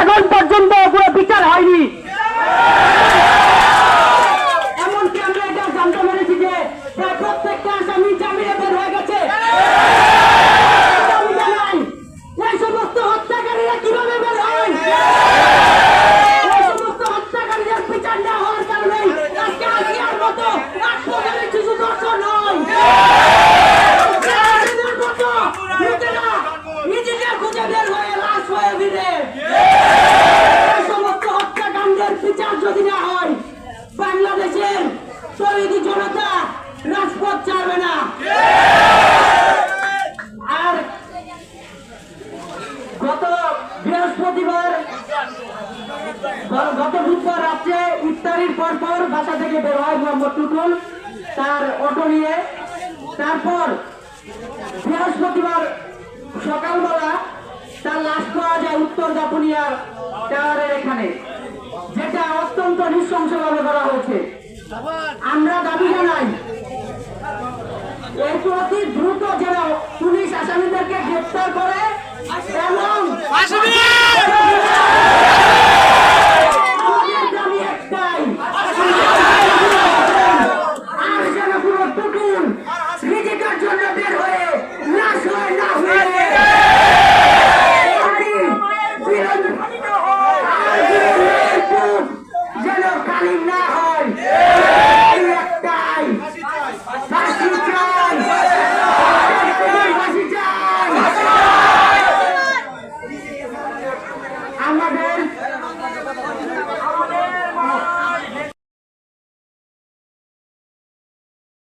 এখন পর্যন্ত পুরো বিচার হয়নি। এমনকি আমরা এটা জানতে পেরেছি যে প্রায় প্রত্যেকটা আসামি জামিনে বের হয়ে গেছে। এই সমস্ত হত্যাকারীরা কিভাবে বের হয়? এই সমস্ত হত্যাকারীদের বিচার না হওয়ার কারণে আজকে আসিয়ার মতো আত্মঘাতী শিশু ধর্ষণ হয়। নিজেদের খুঁজে বের হয়ে লাশ হয়ে ফিরে। এই সমস্ত হত্যাকাণ্ডের বিচার যদি না হয়, বাংলাদেশের শহীদি জনতা রাজপথ ছাড়বে না। আর গত বৃহস্পতিবার গত বুধবার রাত্রে ইফতারির পর বাসা থেকে বের হয় মোহাম্মদ টুটুল তার অটো নিয়ে। তারপর বৃহস্পতিবার সকালবেলা তার লাশ পাওয়া যায় উত্তর দাপুনিয়া টাওয়ারের এখানে, যেটা অত্যন্ত নৃশংসভাবে করা হয়েছে। আমরা দাবি জানাই এরপর অতি দ্রুত যেন পুলিশ আসামিদেরকে গ্রেপ্তার করে এবং